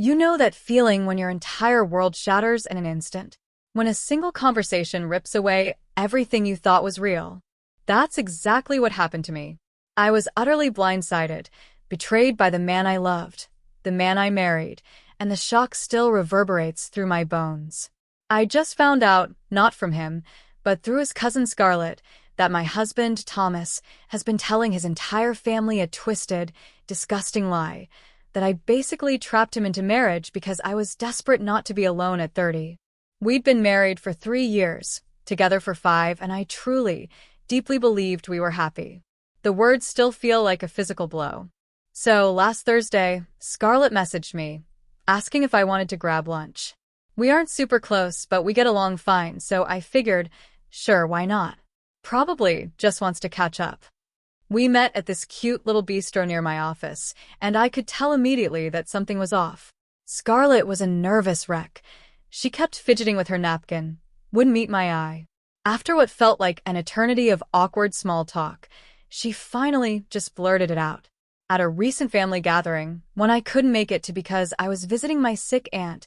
You know that feeling when your entire world shatters in an instant? When a single conversation rips away everything you thought was real? That's exactly what happened to me. I was utterly blindsided, betrayed by the man I loved, the man I married, and the shock still reverberates through my bones. I just found out, not from him, but through his cousin Scarlett, that my husband, Thomas, has been telling his entire family a twisted, disgusting lie, that I basically trapped him into marriage because I was desperate not to be alone at 30. We'd been married for 3 years, together for 5, and I truly, deeply believed we were happy. The words still feel like a physical blow. So, last Thursday, Scarlett messaged me, asking if I wanted to grab lunch. We aren't super close, but we get along fine, so I figured, sure, why not? Probably just wants to catch up. We met at this cute little bistro near my office, and I could tell immediately that something was off. Scarlett was a nervous wreck. She kept fidgeting with her napkin, wouldn't meet my eye. After what felt like an eternity of awkward small talk, she finally just blurted it out. At a recent family gathering, when I couldn't make it to because I was visiting my sick aunt,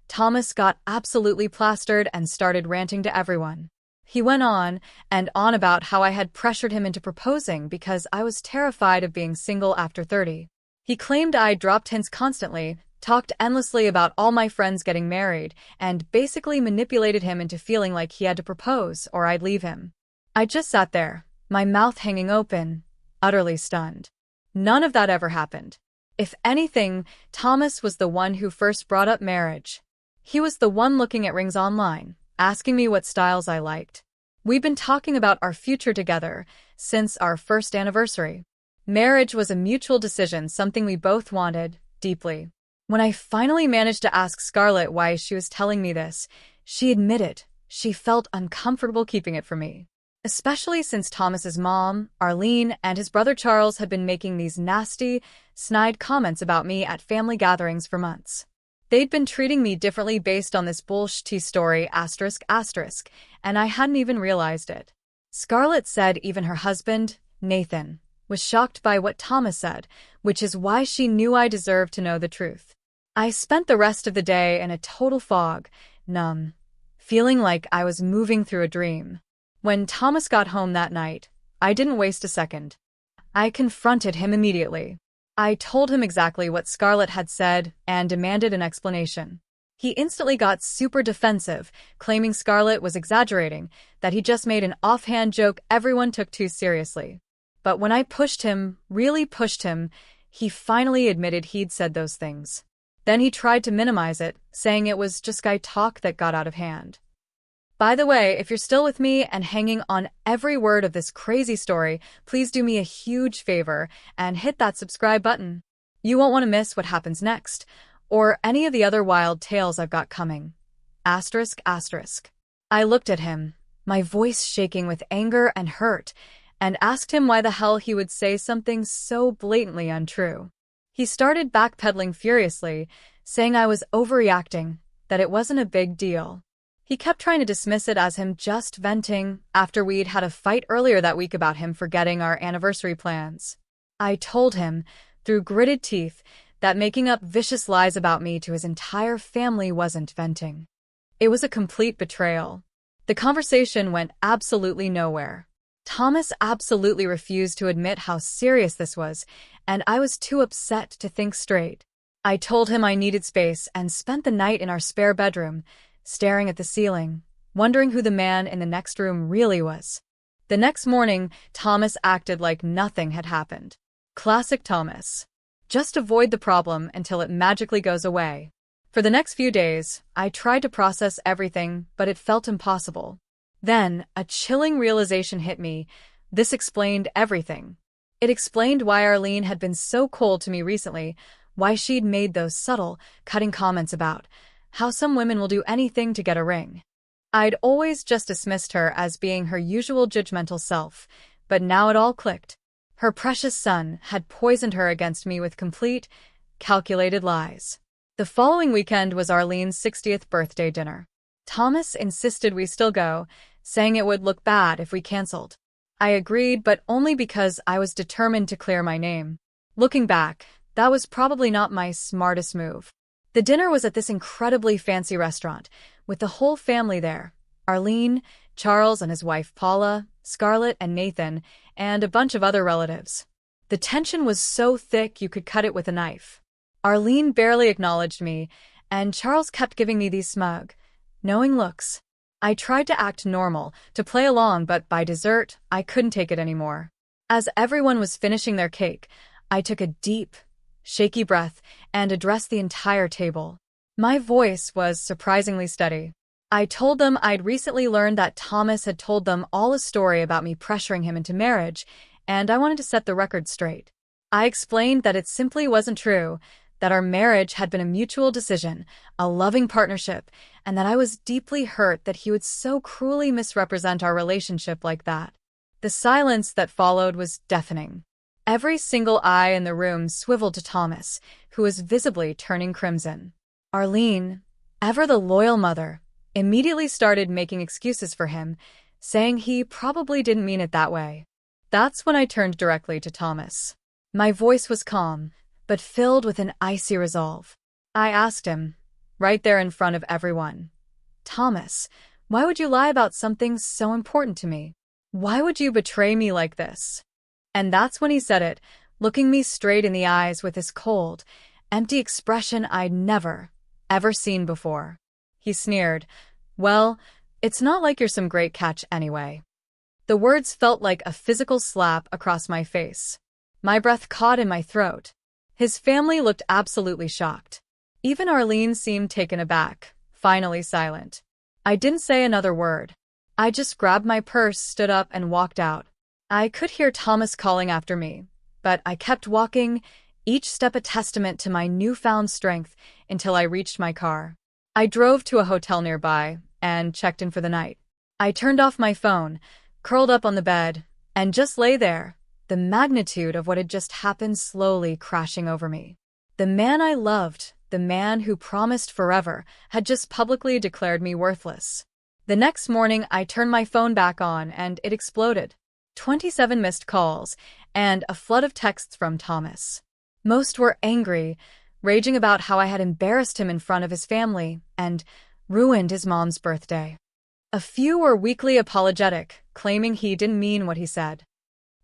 Thomas got absolutely plastered and started ranting to everyone. He went on and on about how I had pressured him into proposing because I was terrified of being single after 30. He claimed I dropped hints constantly, talked endlessly about all my friends getting married, and basically manipulated him into feeling like he had to propose or I'd leave him. I just sat there, my mouth hanging open, utterly stunned. None of that ever happened. If anything, Thomas was the one who first brought up marriage. He was the one looking at rings online, asking me what styles I liked. We've been talking about our future together since our first anniversary. Marriage was a mutual decision, something we both wanted, deeply. When I finally managed to ask Scarlett why she was telling me this, she admitted she felt uncomfortable keeping it from me. Especially since Thomas's mom, Arlene, and his brother Charles had been making these nasty, snide comments about me at family gatherings for months. They'd been treating me differently based on this bullshit story, ***, and I hadn't even realized it. Scarlett said even her husband, Nathan, was shocked by what Thomas said, which is why she knew I deserved to know the truth. I spent the rest of the day in a total fog, numb, feeling like I was moving through a dream. When Thomas got home that night, I didn't waste a second. I confronted him immediately. I told him exactly what Scarlett had said and demanded an explanation. He instantly got super defensive, claiming Scarlett was exaggerating, that he just made an offhand joke everyone took too seriously. But when I pushed him, really pushed him, he finally admitted he'd said those things. Then he tried to minimize it, saying it was just guy talk that got out of hand. By the way, if you're still with me and hanging on every word of this crazy story, please do me a huge favor and hit that subscribe button. You won't want to miss what happens next, or any of the other wild tales I've got coming. ***. I looked at him, my voice shaking with anger and hurt, and asked him why the hell he would say something so blatantly untrue. He started backpedaling furiously, saying I was overreacting, that it wasn't a big deal. He kept trying to dismiss it as him just venting after we'd had a fight earlier that week about him forgetting our anniversary plans. I told him, through gritted teeth, that making up vicious lies about me to his entire family wasn't venting. It was a complete betrayal. The conversation went absolutely nowhere. Thomas absolutely refused to admit how serious this was, and I was too upset to think straight. I told him I needed space and spent the night in our spare bedroom, staring at the ceiling, wondering who the man in the next room really was. The next morning, Thomas acted like nothing had happened. Classic Thomas. Just avoid the problem until it magically goes away. For the next few days, I tried to process everything, but it felt impossible. Then, a chilling realization hit me. This explained everything. It explained why Arlene had been so cold to me recently, why she'd made those subtle, cutting comments about how some women will do anything to get a ring. I'd always just dismissed her as being her usual judgmental self, but now it all clicked. Her precious son had poisoned her against me with complete, calculated lies. The following weekend was Arlene's 60th birthday dinner. Thomas insisted we still go, saying it would look bad if we canceled. I agreed, but only because I was determined to clear my name. Looking back, that was probably not my smartest move. The dinner was at this incredibly fancy restaurant, with the whole family there. Arlene, Charles and his wife Paula, Scarlett and Nathan, and a bunch of other relatives. The tension was so thick you could cut it with a knife. Arlene barely acknowledged me, and Charles kept giving me these smug, knowing looks. I tried to act normal, to play along, but by dessert, I couldn't take it anymore. As everyone was finishing their cake, I took a deep, shaky breath and addressed the entire table. My voice was surprisingly steady. I told them I'd recently learned that Thomas had told them all a story about me pressuring him into marriage, and I wanted to set the record straight. I explained that it simply wasn't true, that our marriage had been a mutual decision, a loving partnership, and that I was deeply hurt that he would so cruelly misrepresent our relationship like that. The silence that followed was deafening. Every single eye in the room swiveled to Thomas, who was visibly turning crimson. Arlene, ever the loyal mother, immediately started making excuses for him, saying he probably didn't mean it that way. That's when I turned directly to Thomas. My voice was calm, but filled with an icy resolve. I asked him, right there in front of everyone, "Thomas, why would you lie about something so important to me? Why would you betray me like this?" And that's when he said it, looking me straight in the eyes with his cold, empty expression I'd never, ever seen before. He sneered, "Well, it's not like you're some great catch anyway." The words felt like a physical slap across my face. My breath caught in my throat. His family looked absolutely shocked. Even Arlene seemed taken aback, finally silent. I didn't say another word. I just grabbed my purse, stood up, and walked out. I could hear Thomas calling after me, but I kept walking, each step a testament to my newfound strength, until I reached my car. I drove to a hotel nearby and checked in for the night. I turned off my phone, curled up on the bed, and just lay there, the magnitude of what had just happened slowly crashing over me. The man I loved, the man who promised forever, had just publicly declared me worthless. The next morning, I turned my phone back on and it exploded. 27 missed calls and a flood of texts from Thomas. Most were angry, raging about how I had embarrassed him in front of his family and ruined his mom's birthday. A few were weakly apologetic, claiming he didn't mean what he said.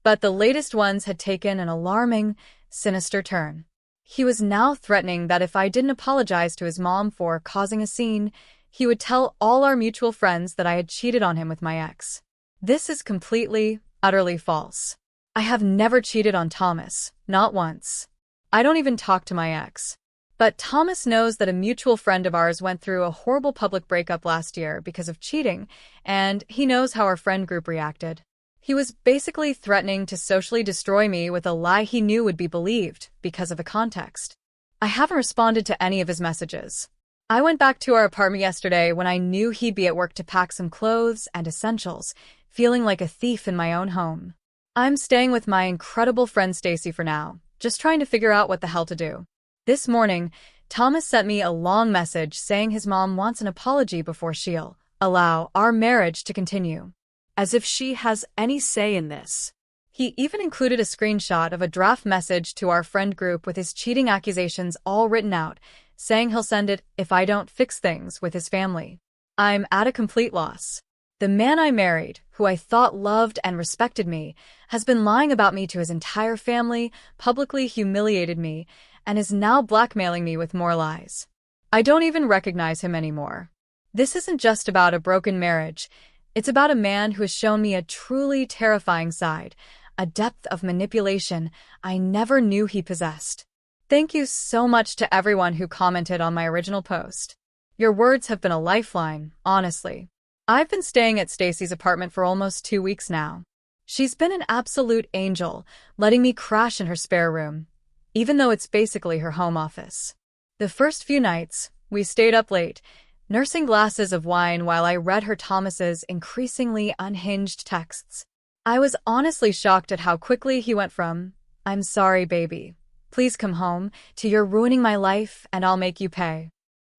But the latest ones had taken an alarming, sinister turn. He was now threatening that if I didn't apologize to his mom for causing a scene, he would tell all our mutual friends that I had cheated on him with my ex. This is completely, utterly false. I have never cheated on Thomas, not once. I don't even talk to my ex. But Thomas knows that a mutual friend of ours went through a horrible public breakup last year because of cheating, and he knows how our friend group reacted. He was basically threatening to socially destroy me with a lie he knew would be believed because of the context. I haven't responded to any of his messages. I went back to our apartment yesterday when I knew he'd be at work to pack some clothes and essentials, feeling like a thief in my own home. I'm staying with my incredible friend Stacy for now, just trying to figure out what the hell to do. This morning, Thomas sent me a long message saying his mom wants an apology before she'll allow our marriage to continue. As if she has any say in this. He even included a screenshot of a draft message to our friend group with his cheating accusations all written out, saying he'll send it if I don't fix things with his family. I'm at a complete loss. The man I married, who I thought loved and respected me, has been lying about me to his entire family, publicly humiliated me, and is now blackmailing me with more lies. I don't even recognize him anymore. This isn't just about a broken marriage. It's about a man who has shown me a truly terrifying side, a depth of manipulation I never knew he possessed. Thank you so much to everyone who commented on my original post. Your words have been a lifeline, honestly. I've been staying at Stacy's apartment for almost 2 weeks now. She's been an absolute angel, letting me crash in her spare room, even though it's basically her home office. The first few nights, we stayed up late, nursing glasses of wine while I read her Thomas's increasingly unhinged texts. I was honestly shocked at how quickly he went from, "I'm sorry, baby. Please come home," to "You're ruining my life and I'll make you pay."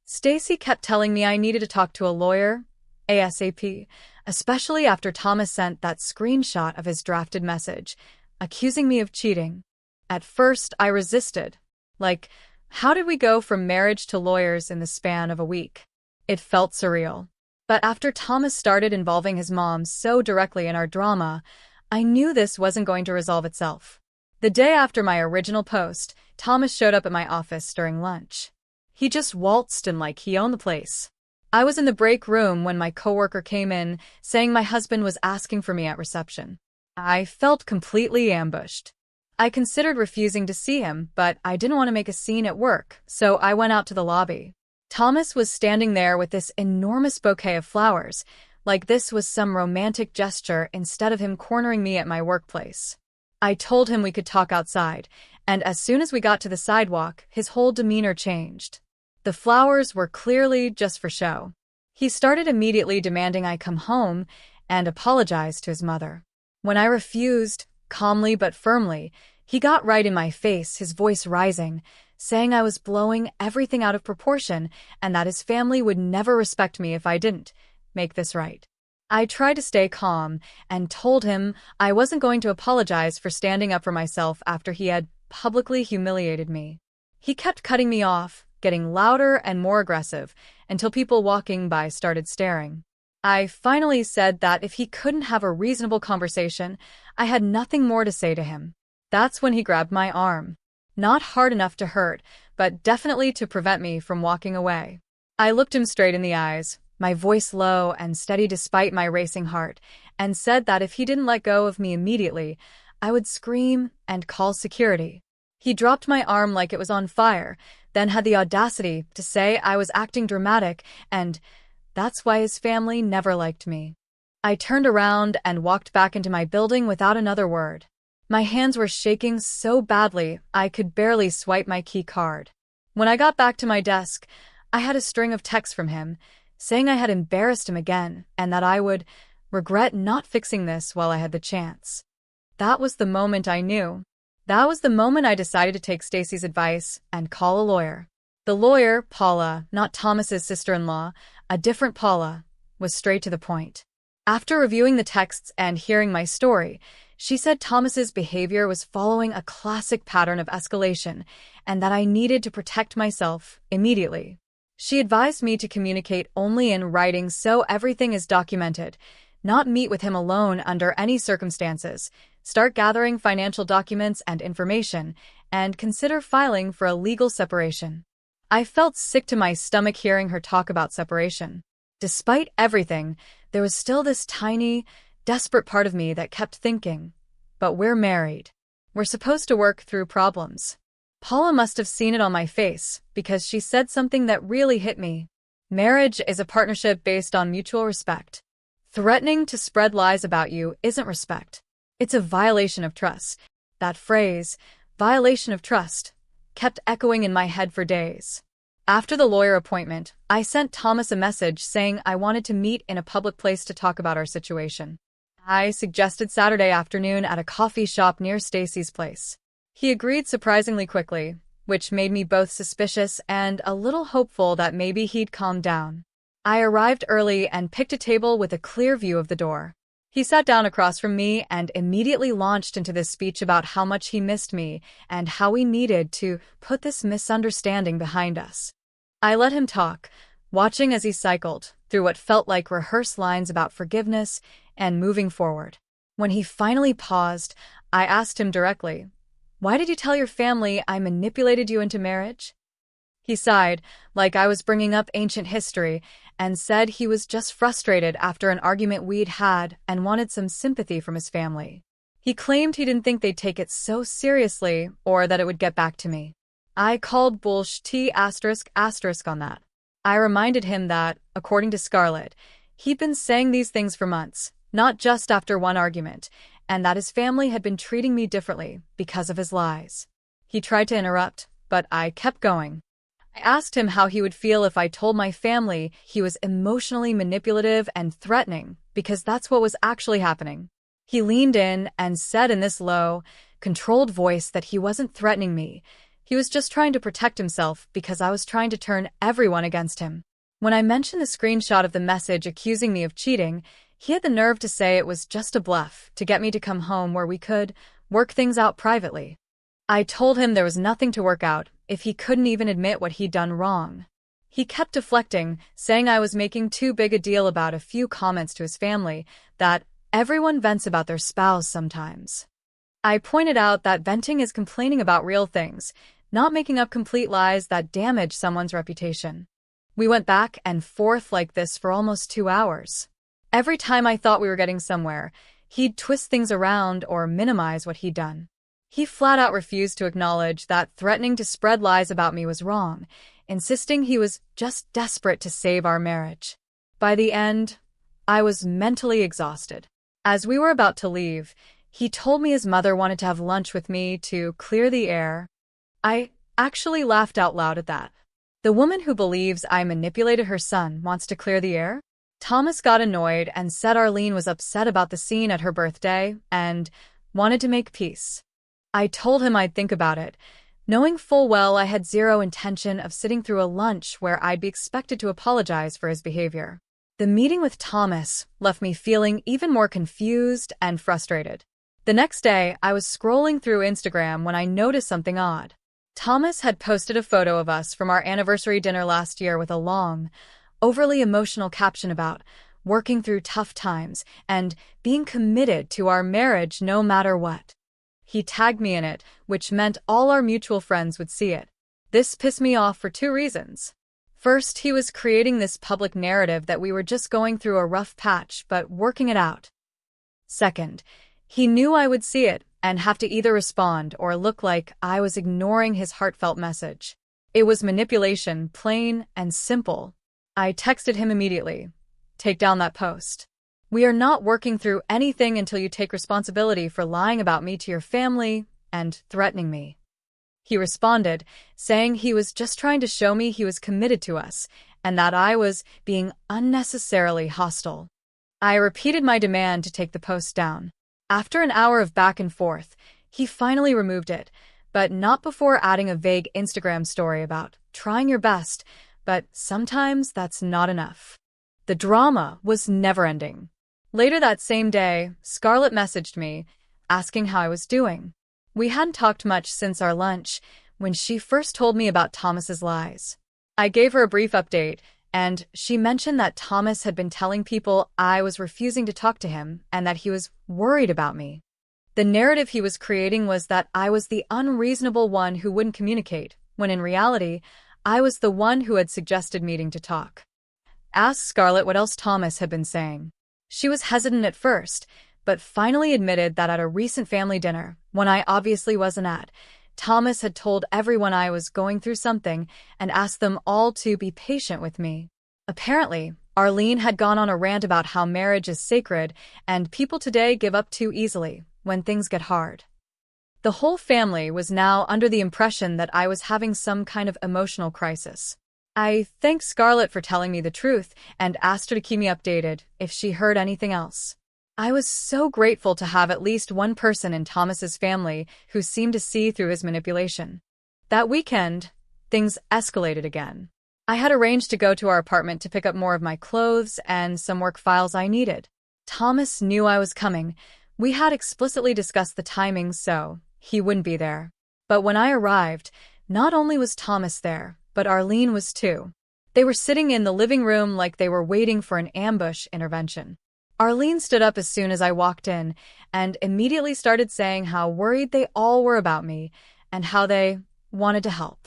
Stacy kept telling me I needed to talk to a lawyer, ASAP, especially after Thomas sent that screenshot of his drafted message, accusing me of cheating. At first, I resisted. Like, How did we go from marriage to lawyers in the span of a week? It felt surreal. But after Thomas started involving his mom so directly in our drama, I knew this wasn't going to resolve itself. The day after my original post, Thomas showed up at my office during lunch. He just waltzed in like he owned the place. I was in the break room when my coworker came in, saying my husband was asking for me at reception. I felt completely ambushed. I considered refusing to see him, but I didn't want to make a scene at work, so I went out to the lobby. Thomas was standing there with this enormous bouquet of flowers, like this was some romantic gesture instead of him cornering me at my workplace. I told him we could talk outside, and as soon as we got to the sidewalk, his whole demeanor changed. The flowers were clearly just for show. He started immediately demanding I come home and apologize to his mother. When I refused, calmly but firmly, he got right in my face, his voice rising, saying I was blowing everything out of proportion and that his family would never respect me if I didn't make this right. I tried to stay calm and told him I wasn't going to apologize for standing up for myself after he had publicly humiliated me. He kept cutting me off, getting louder and more aggressive, until people walking by started staring. I finally said that if he couldn't have a reasonable conversation, I had nothing more to say to him. That's when he grabbed my arm. Not hard enough to hurt, but definitely to prevent me from walking away. I looked him straight in the eyes, my voice low and steady despite my racing heart, and said that if he didn't let go of me immediately, I would scream and call security. He dropped my arm like it was on fire, then had the audacity to say I was acting dramatic, and that's why his family never liked me. I turned around and walked back into my building without another word. My hands were shaking so badly I could barely swipe my key card. When I got back to my desk, I had a string of texts from him, saying I had embarrassed him again and that I would regret not fixing this while I had the chance. That was the moment I knew. That was the moment I decided to take Stacy's advice and call a lawyer. The lawyer, Paula, not Thomas's sister-in-law, a different Paula, was straight to the point. After reviewing the texts and hearing my story, she said Thomas's behavior was following a classic pattern of escalation and that I needed to protect myself immediately. She advised me to communicate only in writing so everything is documented, not meet with him alone under any circumstances, start gathering financial documents and information, and consider filing for a legal separation. I felt sick to my stomach hearing her talk about separation. Despite everything, there was still this tiny, desperate part of me that kept thinking, but we're married. We're supposed to work through problems. Paula must have seen it on my face because she said something that really hit me. Marriage is a partnership based on mutual respect. Threatening to spread lies about you isn't respect. It's a violation of trust. That phrase, violation of trust, kept echoing in my head for days. After the lawyer appointment, I sent Thomas a message saying I wanted to meet in a public place to talk about our situation. I suggested Saturday afternoon at a coffee shop near Stacy's place. He agreed surprisingly quickly, which made me both suspicious and a little hopeful that maybe he'd calm down. I arrived early and picked a table with a clear view of the door. He sat down across from me and immediately launched into this speech about how much he missed me and how we needed to put this misunderstanding behind us. I let him talk, watching as he cycled through what felt like rehearsed lines about forgiveness and moving forward. When he finally paused, I asked him directly, "Why did you tell your family I manipulated you into marriage?" He sighed, like I was bringing up ancient history, and said he was just frustrated after an argument we'd had and wanted some sympathy from his family. He claimed he didn't think they'd take it so seriously or that it would get back to me. I called bullshit on that. I reminded him that, according to Scarlett, he'd been saying these things for months, not just after one argument, and that his family had been treating me differently because of his lies. He tried to interrupt, but I kept going. I asked him how he would feel if I told my family he was emotionally manipulative and threatening, because that's what was actually happening. He leaned in and said in this low, controlled voice that he wasn't threatening me. He was just trying to protect himself because I was trying to turn everyone against him. When I mentioned the screenshot of the message accusing me of cheating, he had the nerve to say it was just a bluff to get me to come home where we could work things out privately. I told him there was nothing to work out if he couldn't even admit what he'd done wrong. He kept deflecting, saying I was making too big a deal about a few comments to his family, that everyone vents about their spouse sometimes. I pointed out that venting is complaining about real things, not making up complete lies that damage someone's reputation. We went back and forth like this for almost 2 hours. Every time I thought we were getting somewhere, he'd twist things around or minimize what he'd done. He flat out refused to acknowledge that threatening to spread lies about me was wrong, insisting he was just desperate to save our marriage. By the end, I was mentally exhausted. As we were about to leave, he told me his mother wanted to have lunch with me to clear the air. I actually laughed out loud at that. The woman who believes I manipulated her son wants to clear the air? Thomas got annoyed and said Arlene was upset about the scene at her birthday and wanted to make peace. I told him I'd think about it, knowing full well I had zero intention of sitting through a lunch where I'd be expected to apologize for his behavior. The meeting with Thomas left me feeling even more confused and frustrated. The next day, I was scrolling through Instagram when I noticed something odd. Thomas had posted a photo of us from our anniversary dinner last year with a long, overly emotional caption about working through tough times and being committed to our marriage no matter what. He tagged me in it, which meant all our mutual friends would see it. This pissed me off for 2 reasons. First, he was creating this public narrative that we were just going through a rough patch but working it out. Second, he knew I would see it and have to either respond or look like I was ignoring his heartfelt message. It was manipulation, plain and simple. I texted him immediately. Take down that post. We are not working through anything until you take responsibility for lying about me to your family and threatening me. He responded, saying he was just trying to show me he was committed to us and that I was being unnecessarily hostile. I repeated my demand to take the post down. After an hour of back and forth, he finally removed it, but not before adding a vague Instagram story about trying your best, but sometimes that's not enough. The drama was never-ending. Later that same day, Scarlett messaged me, asking how I was doing. We hadn't talked much since our lunch, when she first told me about Thomas's lies. I gave her a brief update, and she mentioned that Thomas had been telling people I was refusing to talk to him and that he was worried about me. The narrative he was creating was that I was the unreasonable one who wouldn't communicate, when in reality, I was the one who had suggested meeting to talk. Asked Scarlett what else Thomas had been saying. She was hesitant at first, but finally admitted that at a recent family dinner, when I obviously wasn't at, Thomas had told everyone I was going through something and asked them all to be patient with me. Apparently, Arlene had gone on a rant about how marriage is sacred and people today give up too easily when things get hard. The whole family was now under the impression that I was having some kind of emotional crisis. I thanked Scarlett for telling me the truth and asked her to keep me updated if she heard anything else. I was so grateful to have at least one person in Thomas's family who seemed to see through his manipulation. That weekend, things escalated again. I had arranged to go to our apartment to pick up more of my clothes and some work files I needed. Thomas knew I was coming. We had explicitly discussed the timing so he wouldn't be there. But when I arrived, not only was Thomas there, but Arlene was too. They were sitting in the living room like they were waiting for an ambush intervention. Arlene stood up as soon as I walked in and immediately started saying how worried they all were about me and how they wanted to help.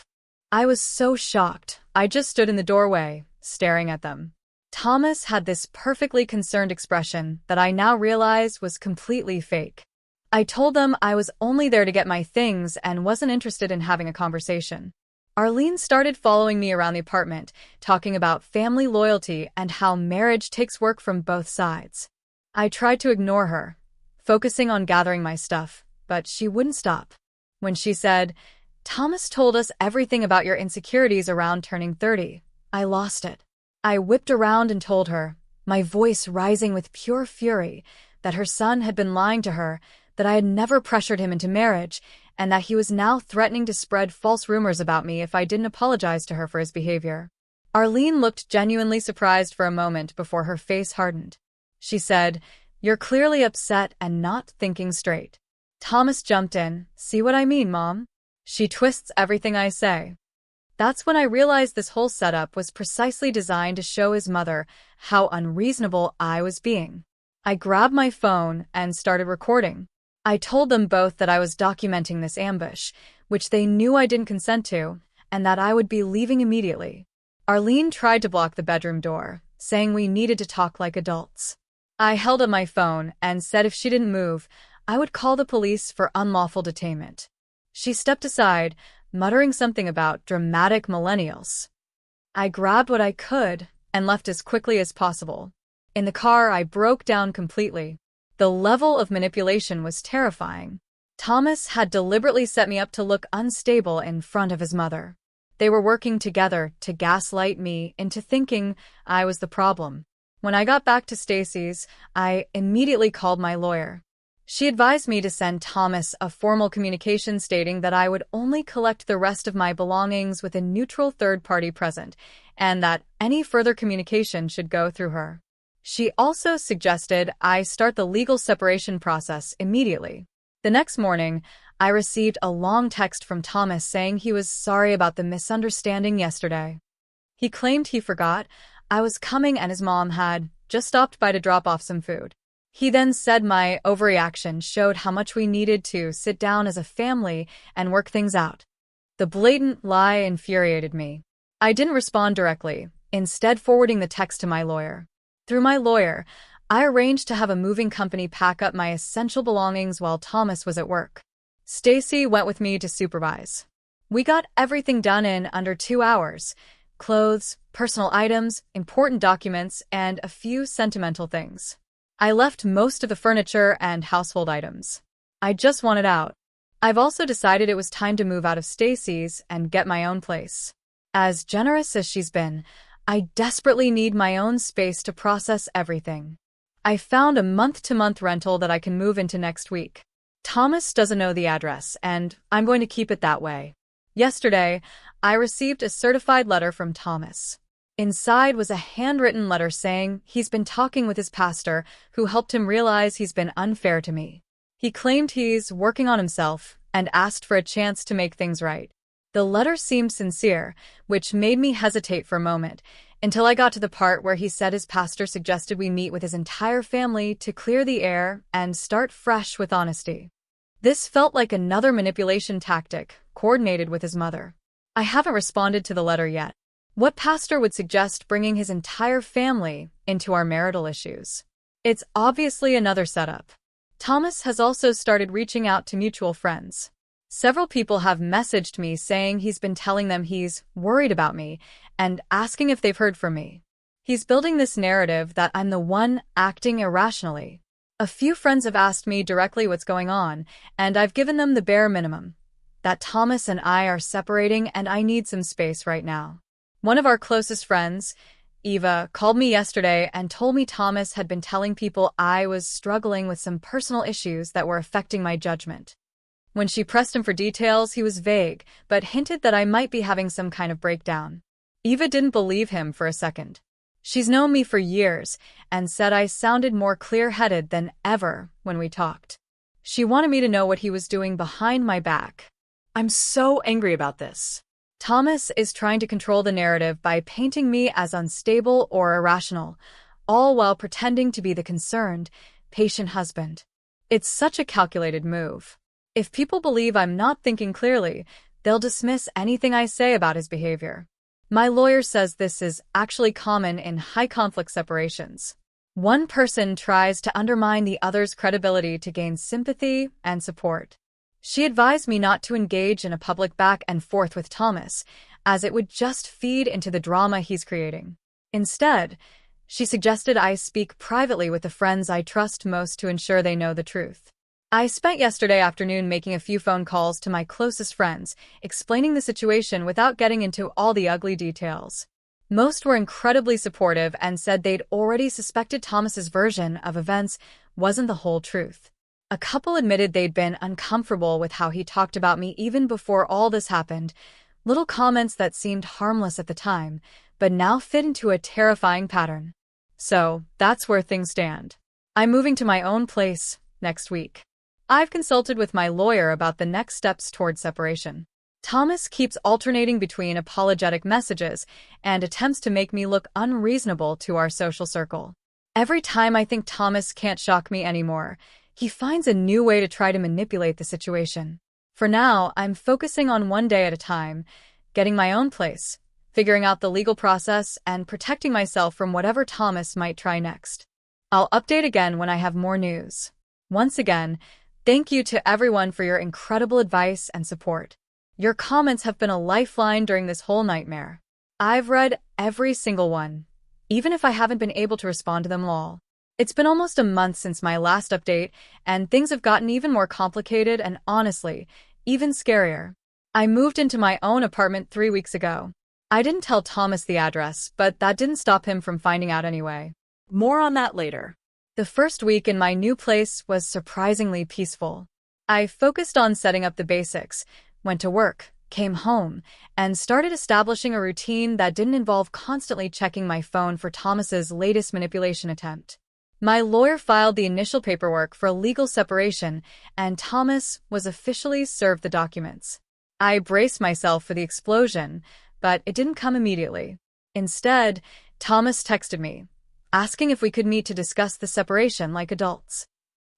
I was so shocked. I just stood in the doorway, staring at them. Thomas had this perfectly concerned expression that I now realize was completely fake. I told them I was only there to get my things and wasn't interested in having a conversation. Arlene started following me around the apartment, talking about family loyalty and how marriage takes work from both sides. I tried to ignore her, focusing on gathering my stuff, but she wouldn't stop. When she said, "Thomas told us everything about your insecurities around turning 30, I lost it. I whipped around and told her, my voice rising with pure fury, that her son had been lying to her, that I had never pressured him into marriage, and that he was now threatening to spread false rumors about me if I didn't apologize to her for his behavior. Arlene looked genuinely surprised for a moment before her face hardened. She said, "You're clearly upset and not thinking straight." Thomas jumped in. "See what I mean, Mom? She twists everything I say. That's when I realized this whole setup was precisely designed to show his mother how unreasonable I was being. I grabbed my phone and started recording. I told them both that I was documenting this ambush, which they knew I didn't consent to, and that I would be leaving immediately. Arlene tried to block the bedroom door, saying we needed to talk like adults. I held up my phone and said if she didn't move, I would call the police for unlawful detainment. She stepped aside, muttering something about dramatic millennials. I grabbed what I could and left as quickly as possible. In the car, I broke down completely. The level of manipulation was terrifying. Thomas had deliberately set me up to look unstable in front of his mother. They were working together to gaslight me into thinking I was the problem. When I got back to Stacy's, I immediately called my lawyer. She advised me to send Thomas a formal communication stating that I would only collect the rest of my belongings with a neutral third party present, and that any further communication should go through her. She also suggested I start the legal separation process immediately. The next morning, I received a long text from Thomas saying he was sorry about the misunderstanding yesterday. He claimed he forgot I was coming and his mom had just stopped by to drop off some food. He then said my overreaction showed how much we needed to sit down as a family and work things out. The blatant lie infuriated me. I didn't respond directly, instead forwarding the text to my lawyer. Through my lawyer, I arranged to have a moving company pack up my essential belongings while Thomas was at work. Stacy went with me to supervise. We got everything done in under 2 hours: clothes, personal items, important documents, and a few sentimental things. I left most of the furniture and household items. I just wanted out. I've also decided it was time to move out of Stacy's and get my own place. As generous as she's been, I desperately need my own space to process everything. I found a month-to-month rental that I can move into next week. Thomas doesn't know the address, and I'm going to keep it that way. Yesterday, I received a certified letter from Thomas. Inside was a handwritten letter saying he's been talking with his pastor, who helped him realize he's been unfair to me. He claimed he's working on himself and asked for a chance to make things right. The letter seemed sincere, which made me hesitate for a moment, until I got to the part where he said his pastor suggested we meet with his entire family to clear the air and start fresh with honesty. This felt like another manipulation tactic, coordinated with his mother. I haven't responded to the letter yet. What pastor would suggest bringing his entire family into our marital issues? It's obviously another setup. Thomas has also started reaching out to mutual friends. Several people have messaged me saying he's been telling them he's worried about me and asking if they've heard from me. He's building this narrative that I'm the one acting irrationally. A few friends have asked me directly what's going on, and I've given them the bare minimum: that Thomas and I are separating and I need some space right now. One of our closest friends, Eva, called me yesterday and told me Thomas had been telling people I was struggling with some personal issues that were affecting my judgment. When she pressed him for details, he was vague, but hinted that I might be having some kind of breakdown. Eva didn't believe him for a second. She's known me for years and said I sounded more clear-headed than ever when we talked. She wanted me to know what he was doing behind my back. I'm so angry about this. Thomas is trying to control the narrative by painting me as unstable or irrational, all while pretending to be the concerned, patient husband. It's such a calculated move. If people believe I'm not thinking clearly, they'll dismiss anything I say about his behavior. My lawyer says this is actually common in high-conflict separations. One person tries to undermine the other's credibility to gain sympathy and support. She advised me not to engage in a public back and forth with Thomas, as it would just feed into the drama he's creating. Instead, she suggested I speak privately with the friends I trust most to ensure they know the truth. I spent yesterday afternoon making a few phone calls to my closest friends, explaining the situation without getting into all the ugly details. Most were incredibly supportive and said they'd already suspected Thomas's version of events wasn't the whole truth. A couple admitted they'd been uncomfortable with how he talked about me even before all this happened, little comments that seemed harmless at the time, but now fit into a terrifying pattern. So, that's where things stand. I'm moving to my own place next week. I've consulted with my lawyer about the next steps toward separation. Thomas keeps alternating between apologetic messages and attempts to make me look unreasonable to our social circle. Every time I think Thomas can't shock me anymore, he finds a new way to try to manipulate the situation. For now, I'm focusing on one day at a time, getting my own place, figuring out the legal process, and protecting myself from whatever Thomas might try next. I'll update again when I have more news. Once again, thank you to everyone for your incredible advice and support. Your comments have been a lifeline during this whole nightmare. I've read every single one, even if I haven't been able to respond to them all. It's been almost a month since my last update, and things have gotten even more complicated and, honestly, even scarier. I moved into my own apartment 3 weeks ago. I didn't tell Thomas the address, but that didn't stop him from finding out anyway. More on that later. The first week in my new place was surprisingly peaceful. I focused on setting up the basics, went to work, came home, and started establishing a routine that didn't involve constantly checking my phone for Thomas's latest manipulation attempt. My lawyer filed the initial paperwork for a legal separation, and Thomas was officially served the documents. I braced myself for the explosion, but it didn't come immediately. Instead, Thomas texted me, asking if we could meet to discuss the separation like adults.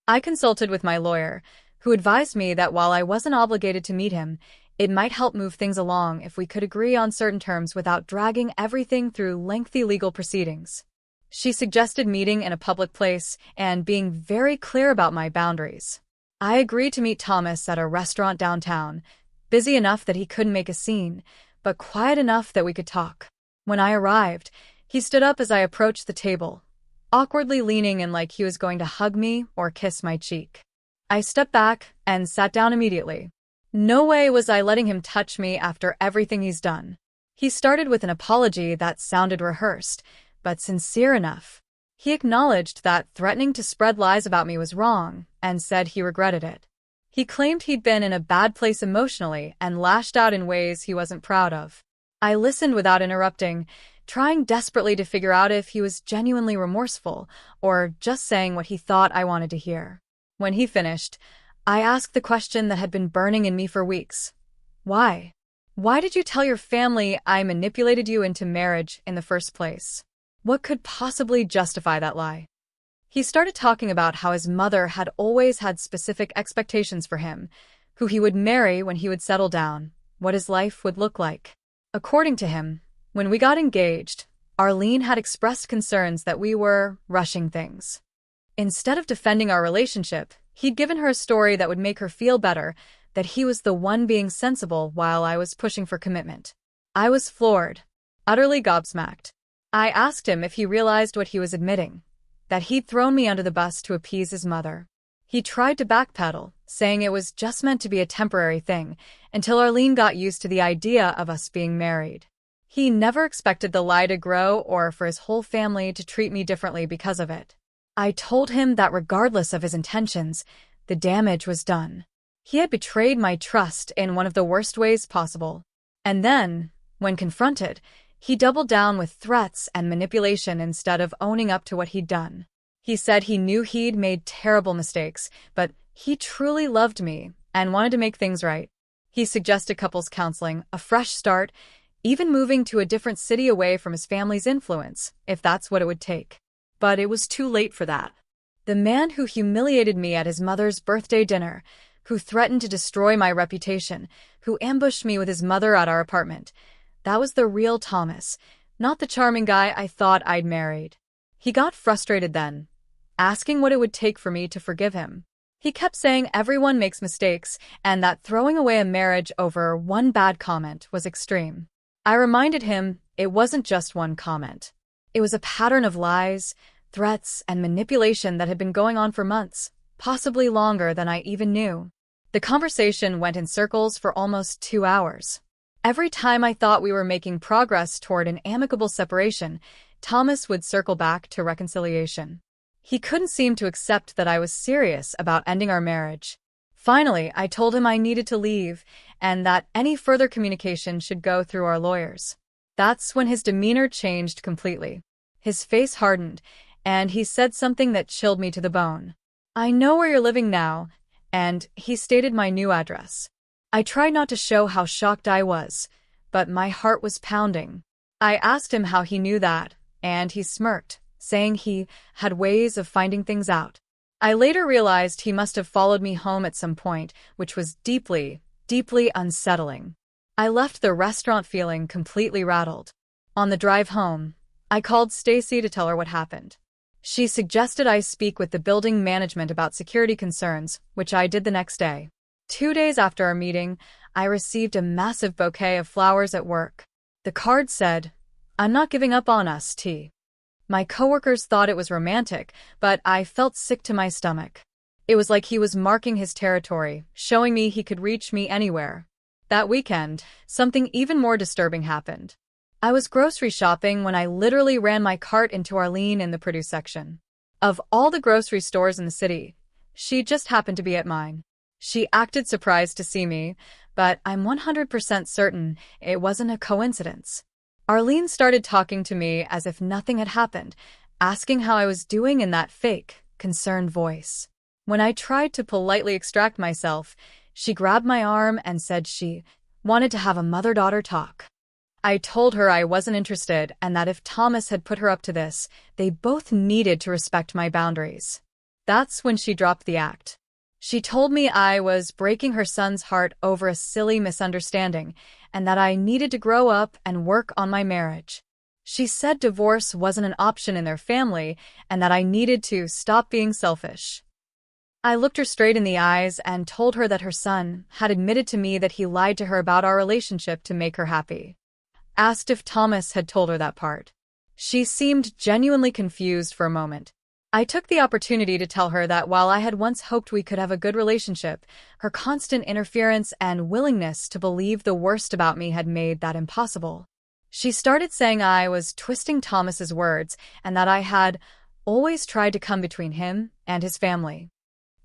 I consulted with my lawyer, who advised me that while I wasn't obligated to meet him, it might help move things along if we could agree on certain terms without dragging everything through lengthy legal proceedings. She suggested meeting in a public place and being very clear about my boundaries. I agreed to meet Thomas at a restaurant downtown, busy enough that he couldn't make a scene, but quiet enough that we could talk. When I arrived, he stood up as I approached the table, awkwardly leaning in like he was going to hug me or kiss my cheek. I stepped back and sat down immediately. No way was I letting him touch me after everything he's done. He started with an apology that sounded rehearsed, but sincere enough. He acknowledged that threatening to spread lies about me was wrong and said he regretted it. He claimed he'd been in a bad place emotionally and lashed out in ways he wasn't proud of. I listened without interrupting, trying desperately to figure out if he was genuinely remorseful or just saying what he thought I wanted to hear. When he finished, I asked the question that had been burning in me for weeks. Why? Why did you tell your family I manipulated you into marriage in the first place? What could possibly justify that lie? He started talking about how his mother had always had specific expectations for him, who he would marry when he would settle down, what his life would look like. According to him, when we got engaged, Arlene had expressed concerns that we were rushing things. Instead of defending our relationship, he'd given her a story that would make her feel better, that he was the one being sensible while I was pushing for commitment. I was floored, utterly gobsmacked. I asked him if he realized what he was admitting, that he'd thrown me under the bus to appease his mother. He tried to backpedal, saying it was just meant to be a temporary thing, until Arlene got used to the idea of us being married. He never expected the lie to grow or for his whole family to treat me differently because of it. I told him that regardless of his intentions, the damage was done. He had betrayed my trust in one of the worst ways possible. And then, when confronted, he doubled down with threats and manipulation instead of owning up to what he'd done. He said he knew he'd made terrible mistakes, but he truly loved me and wanted to make things right. He suggested couples counseling, a fresh start, even moving to a different city away from his family's influence, if that's what it would take. But it was too late for that. The man who humiliated me at his mother's birthday dinner, who threatened to destroy my reputation, who ambushed me with his mother at our apartment, that was the real Thomas, not the charming guy I thought I'd married. He got frustrated then, asking what it would take for me to forgive him. He kept saying everyone makes mistakes and that throwing away a marriage over one bad comment was extreme. I reminded him it wasn't just one comment. It was a pattern of lies, threats, and manipulation that had been going on for months, possibly longer than I even knew. The conversation went in circles for almost 2 hours. Every time I thought we were making progress toward an amicable separation, Thomas would circle back to reconciliation. He couldn't seem to accept that I was serious about ending our marriage. Finally, I told him I needed to leave and that any further communication should go through our lawyers. That's when his demeanor changed completely. His face hardened, and he said something that chilled me to the bone. I know where you're living now, and he stated my new address. I tried not to show how shocked I was, but my heart was pounding. I asked him how he knew that, and he smirked, saying he had ways of finding things out. I later realized he must have followed me home at some point, which was deeply, deeply unsettling. I left the restaurant feeling completely rattled. On the drive home, I called Stacy to tell her what happened. She suggested I speak with the building management about security concerns, which I did the next day. 2 days after our meeting, I received a massive bouquet of flowers at work. The card said, "I'm not giving up on us, T." My coworkers thought it was romantic, but I felt sick to my stomach. It was like he was marking his territory, showing me he could reach me anywhere. That weekend, something even more disturbing happened. I was grocery shopping when I literally ran my cart into Arlene in the produce section. Of all the grocery stores in the city, she just happened to be at mine. She acted surprised to see me, but I'm 100% certain it wasn't a coincidence. Arlene started talking to me as if nothing had happened, asking how I was doing in that fake, concerned voice. When I tried to politely extract myself, she grabbed my arm and said she wanted to have a mother-daughter talk. I told her I wasn't interested and that if Thomas had put her up to this, they both needed to respect my boundaries. That's when she dropped the act. She told me I was breaking her son's heart over a silly misunderstanding and that I needed to grow up and work on my marriage. She said divorce wasn't an option in their family and that I needed to stop being selfish. I looked her straight in the eyes and told her that her son had admitted to me that he lied to her about our relationship to make her happy. Asked if Thomas had told her that part. She seemed genuinely confused for a moment. I took the opportunity to tell her that while I had once hoped we could have a good relationship, her constant interference and willingness to believe the worst about me had made that impossible. She started saying I was twisting Thomas's words and that I had always tried to come between him and his family.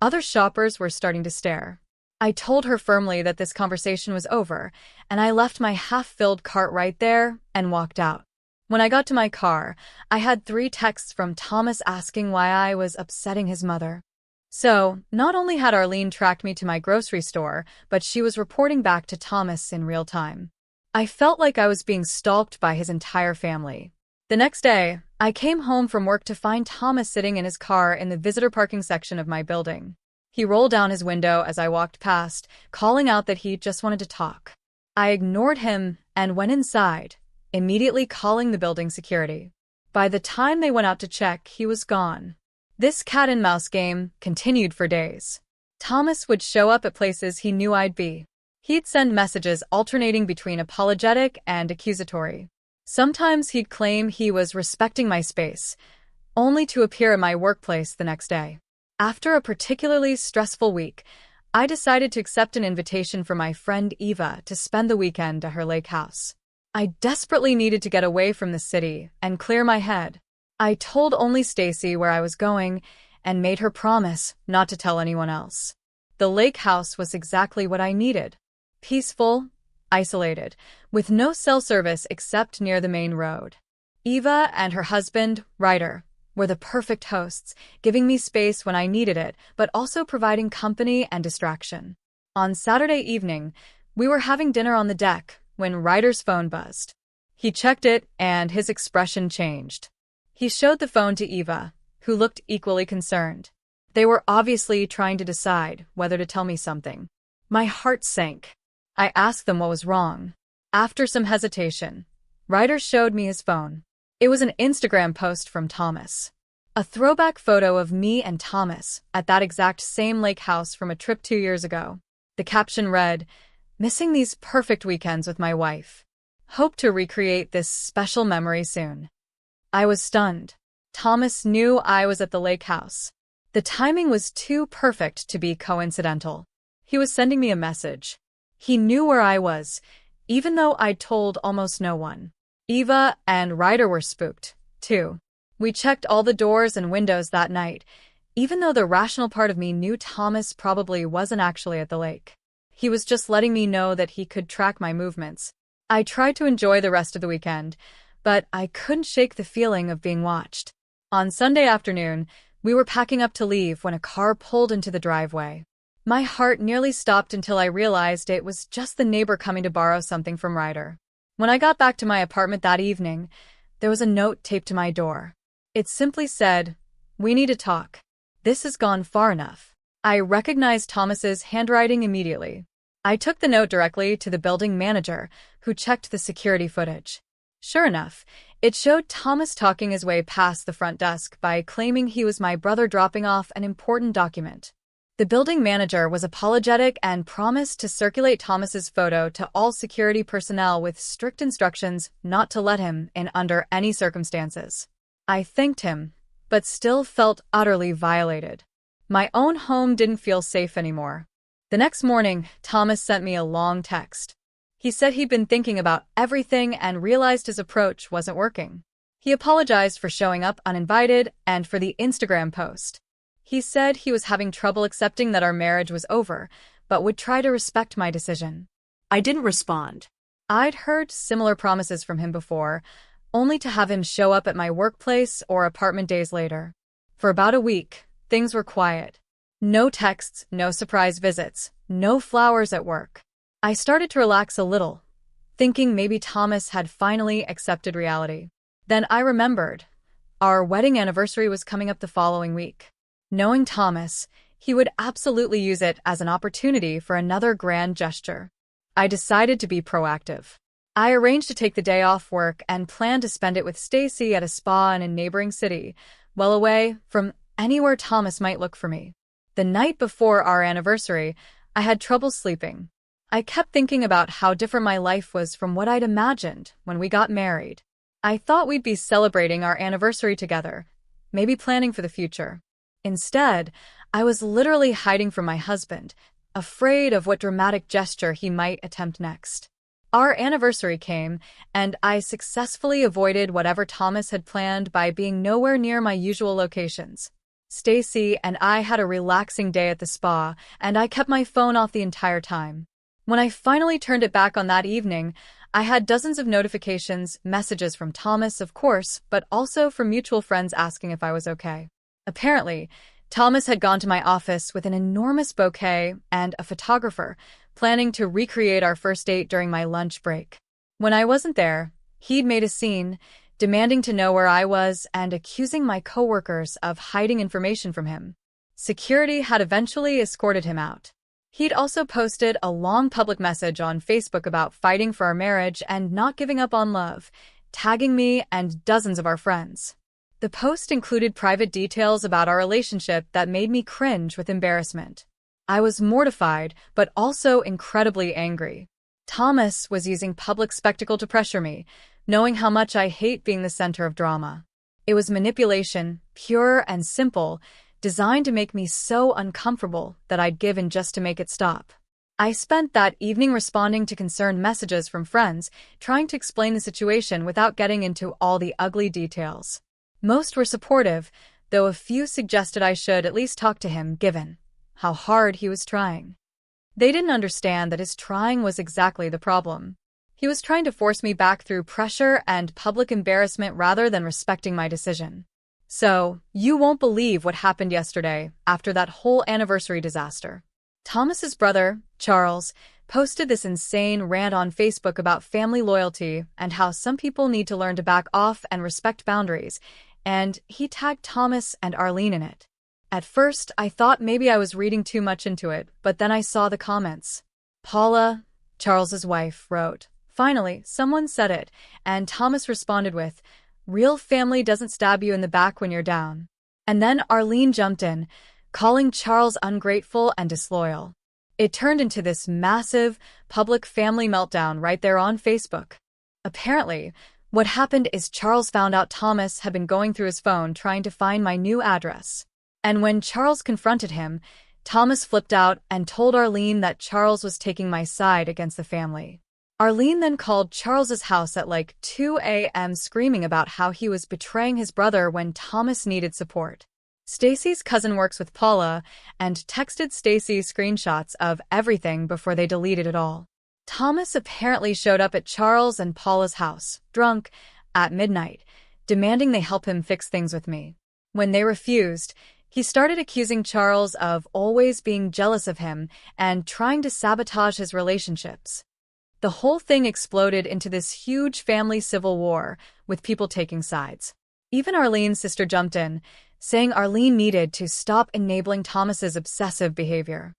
Other shoppers were starting to stare. I told her firmly that this conversation was over, and I left my half-filled cart right there and walked out. When I got to my car, I had 3 texts from Thomas asking why I was upsetting his mother. So, not only had Arlene tracked me to my grocery store, but she was reporting back to Thomas in real time. I felt like I was being stalked by his entire family. The next day, I came home from work to find Thomas sitting in his car in the visitor parking section of my building. He rolled down his window as I walked past, calling out that he just wanted to talk. I ignored him and went inside, immediately calling the building security. By the time they went out to check, he was gone. This cat-and-mouse game continued for days. Thomas would show up at places he knew I'd be. He'd send messages alternating between apologetic and accusatory. Sometimes he'd claim he was respecting my space, only to appear at my workplace the next day. After a particularly stressful week, I decided to accept an invitation from my friend Eva to spend the weekend at her lake house. I desperately needed to get away from the city and clear my head. I told only Stacy where I was going and made her promise not to tell anyone else. The lake house was exactly what I needed. Peaceful, isolated, with no cell service except near the main road. Eva and her husband, Ryder, were the perfect hosts, giving me space when I needed it, but also providing company and distraction. On Saturday evening, we were having dinner on the deck when Ryder's phone buzzed. He checked it, and his expression changed. He showed the phone to Eva, who looked equally concerned. They were obviously trying to decide whether to tell me something. My heart sank. I asked them what was wrong. After some hesitation, Ryder showed me his phone. It was an Instagram post from Thomas. A throwback photo of me and Thomas at that exact same lake house from a trip 2 years ago. The caption read, "Missing these perfect weekends with my wife. Hope to recreate this special memory soon." I was stunned. Thomas knew I was at the lake house. The timing was too perfect to be coincidental. He was sending me a message. He knew where I was, even though I'd told almost no one. Eva and Ryder were spooked, too. We checked all the doors and windows that night, even though the rational part of me knew Thomas probably wasn't actually at the lake. He was just letting me know that he could track my movements. I tried to enjoy the rest of the weekend, but I couldn't shake the feeling of being watched. On Sunday afternoon, we were packing up to leave when a car pulled into the driveway. My heart nearly stopped until I realized it was just the neighbor coming to borrow something from Ryder. When I got back to my apartment that evening, there was a note taped to my door. It simply said, "We need to talk. This has gone far enough." I recognized Thomas's handwriting immediately. I took the note directly to the building manager, who checked the security footage. Sure enough, it showed Thomas talking his way past the front desk by claiming he was my brother dropping off an important document. The building manager was apologetic and promised to circulate Thomas's photo to all security personnel with strict instructions not to let him in under any circumstances. I thanked him, but still felt utterly violated. My own home didn't feel safe anymore. The next morning, Thomas sent me a long text. He said he'd been thinking about everything and realized his approach wasn't working. He apologized for showing up uninvited and for the Instagram post. He said he was having trouble accepting that our marriage was over, but would try to respect my decision. I didn't respond. I'd heard similar promises from him before, only to have him show up at my workplace or apartment days later. For about a week, things were quiet. No texts, no surprise visits, no flowers at work. I started to relax a little, thinking maybe Thomas had finally accepted reality. Then I remembered. Our wedding anniversary was coming up the following week. Knowing Thomas, he would absolutely use it as an opportunity for another grand gesture. I decided to be proactive. I arranged to take the day off work and planned to spend it with Stacy at a spa in a neighboring city, well away from anywhere Thomas might look for me. The night before our anniversary, I had trouble sleeping. I kept thinking about how different my life was from what I'd imagined when we got married. I thought we'd be celebrating our anniversary together, maybe planning for the future. Instead, I was literally hiding from my husband, afraid of what dramatic gesture he might attempt next. Our anniversary came, and I successfully avoided whatever Thomas had planned by being nowhere near my usual locations. Stacy and I had a relaxing day at the spa, and I kept my phone off the entire time. When I finally turned it back on that evening, I had dozens of notifications, messages from Thomas, of course, but also from mutual friends asking if I was okay. Apparently, Thomas had gone to my office with an enormous bouquet and a photographer, planning to recreate our first date during my lunch break. When I wasn't there, he'd made a scene, demanding to know where I was and accusing my coworkers of hiding information from him. Security had eventually escorted him out. He'd also posted a long public message on Facebook about fighting for our marriage and not giving up on love, tagging me and dozens of our friends. The post included private details about our relationship that made me cringe with embarrassment. I was mortified, but also incredibly angry. Thomas was using public spectacle to pressure me, knowing how much I hate being the center of drama. It was manipulation, pure and simple, designed to make me so uncomfortable that I'd give in just to make it stop. I spent that evening responding to concerned messages from friends, trying to explain the situation without getting into all the ugly details. Most were supportive, though a few suggested I should at least talk to him, given how hard he was trying. They didn't understand that his trying was exactly the problem. He was trying to force me back through pressure and public embarrassment rather than respecting my decision. So, you won't believe what happened yesterday after that whole anniversary disaster. Thomas's brother, Charles, posted this insane rant on Facebook about family loyalty and how some people need to learn to back off and respect boundaries, and he tagged Thomas and Arlene in it. At first, I thought maybe I was reading too much into it, but then I saw the comments. Paula, Charles's wife, wrote, "Finally, someone said it," and Thomas responded with, "Real family doesn't stab you in the back when you're down." And then Arlene jumped in, calling Charles ungrateful and disloyal. It turned into this massive, public family meltdown right there on Facebook. Apparently, what happened is Charles found out Thomas had been going through his phone trying to find my new address. And when Charles confronted him, Thomas flipped out and told Arlene that Charles was taking my side against the family. Arlene then called Charles's house at like 2 a.m. screaming about how he was betraying his brother when Thomas needed support. Stacy's cousin works with Paula and texted Stacy screenshots of everything before they deleted it all. Thomas apparently showed up at Charles and Paula's house, drunk, at midnight, demanding they help him fix things with me. When they refused, He started accusing Charles of always being jealous of him and trying to sabotage his relationships. The whole thing exploded into this huge family civil war, with people taking sides. Even Arlene's sister jumped in, saying Arlene needed to stop enabling Thomas's obsessive behavior.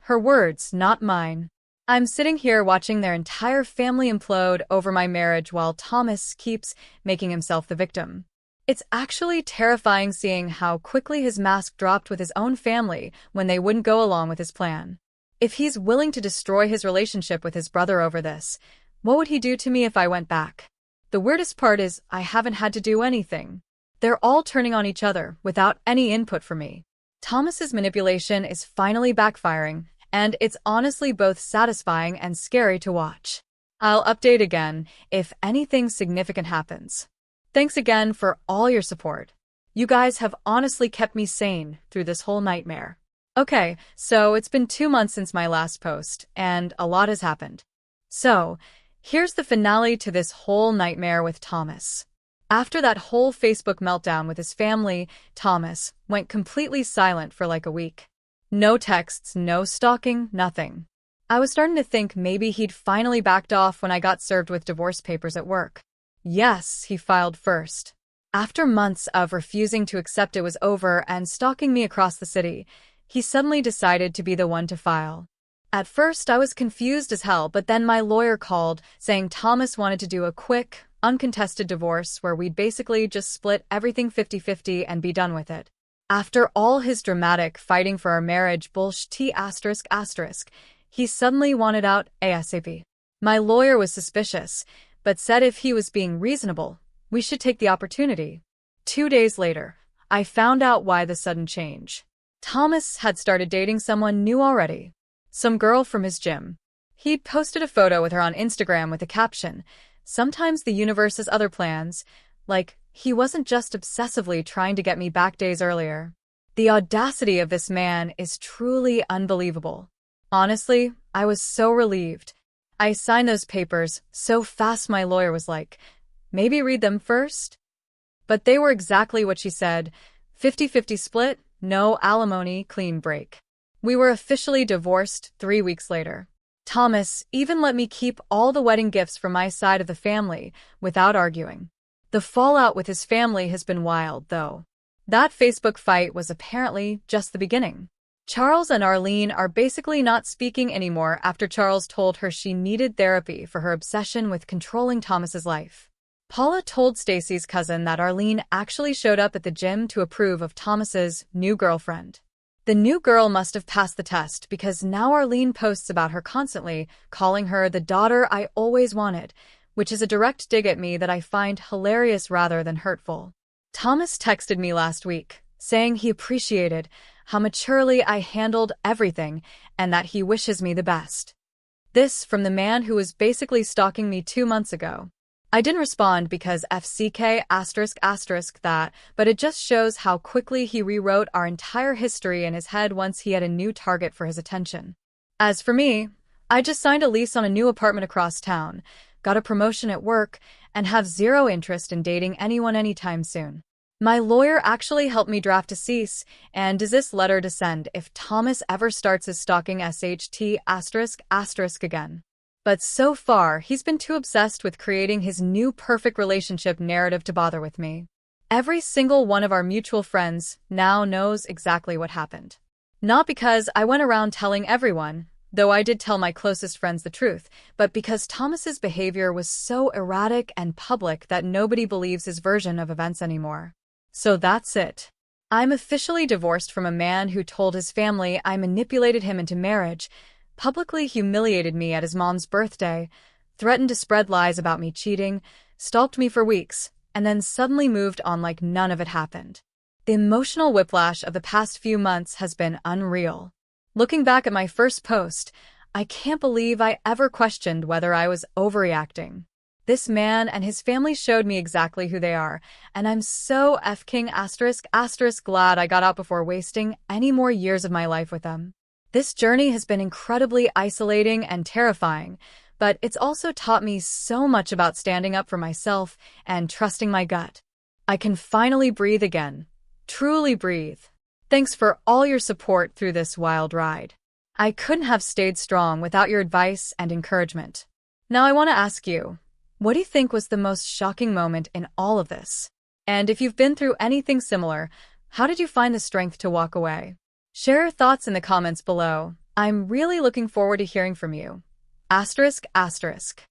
Her words, not mine. I'm sitting here watching their entire family implode over my marriage while Thomas keeps making himself the victim. It's actually terrifying seeing how quickly his mask dropped with his own family when they wouldn't go along with his plan. If he's willing to destroy his relationship with his brother over this, what would he do to me if I went back? The weirdest part is I haven't had to do anything. They're all turning on each other without any input from me. Thomas's manipulation is finally backfiring, and it's honestly both satisfying and scary to watch. I'll update again if anything significant happens. Thanks again for all your support. You guys have honestly kept me sane through this whole nightmare. Okay, so it's been 2 months since my last post, and a lot has happened. So, here's the finale to this whole nightmare with Thomas. After that whole Facebook meltdown with his family, Thomas went completely silent for like a week. No texts, no stalking, nothing. I was starting to think maybe he'd finally backed off when I got served with divorce papers at work. Yes, he filed first. After months of refusing to accept it was over and stalking me across the city, he suddenly decided to be the one to file. At first, I was confused as hell, but then my lawyer called, saying Thomas wanted to do a quick, uncontested divorce where we'd basically just split everything 50-50 and be done with it. After all his dramatic fighting for our marriage bullshit ***, he suddenly wanted out ASAP. My lawyer was suspicious, but said if he was being reasonable, we should take the opportunity. 2 days later, I found out why the sudden change. Thomas had started dating someone new already. Some girl from his gym. He'd posted a photo with her on Instagram with a caption, "Sometimes the universe has other plans," like he wasn't just obsessively trying to get me back days earlier. The audacity of this man is truly unbelievable. Honestly, I was so relieved. I signed those papers so fast my lawyer was like, "Maybe read them first?" But they were exactly what she said, 50-50 split, no alimony, clean break. We were officially divorced 3 weeks later. Thomas even let me keep all the wedding gifts from my side of the family without arguing. The fallout with his family has been wild, though. That Facebook fight was apparently just the beginning. Charles and Arlene are basically not speaking anymore after Charles told her she needed therapy for her obsession with controlling Thomas's life. Paula told Stacy's cousin that Arlene actually showed up at the gym to approve of Thomas's new girlfriend. The new girl must have passed the test because now Arlene posts about her constantly, calling her the daughter I always wanted, which is a direct dig at me that I find hilarious rather than hurtful. Thomas texted me last week, saying he appreciated how maturely I handled everything and that he wishes me the best. This from the man who was basically stalking me 2 months ago. I didn't respond because FCK *** that, but it just shows how quickly he rewrote our entire history in his head once he had a new target for his attention. As for me, I just signed a lease on a new apartment across town, got a promotion at work, and have zero interest in dating anyone anytime soon. My lawyer actually helped me draft a cease and desist letter to send if Thomas ever starts his stalking *** again. But so far, he's been too obsessed with creating his new perfect relationship narrative to bother with me. Every single one of our mutual friends now knows exactly what happened. Not because I went around telling everyone, though I did tell my closest friends the truth, but because Thomas's behavior was so erratic and public that nobody believes his version of events anymore. So that's it. I'm officially divorced from a man who told his family I manipulated him into marriage, publicly humiliated me at his mom's birthday, threatened to spread lies about me cheating, stalked me for weeks, and then suddenly moved on like none of it happened. The emotional whiplash of the past few months has been unreal. Looking back at my first post, I can't believe I ever questioned whether I was overreacting. This man and his family showed me exactly who they are, and I'm so f***ing *** glad I got out before wasting any more years of my life with them. This journey has been incredibly isolating and terrifying, but it's also taught me so much about standing up for myself and trusting my gut. I can finally breathe again. Truly breathe. Thanks for all your support through this wild ride. I couldn't have stayed strong without your advice and encouragement. Now I want to ask you, what do you think was the most shocking moment in all of this? And if you've been through anything similar, how did you find the strength to walk away? Share your thoughts in the comments below. I'm really looking forward to hearing from you. Asterisk, asterisk.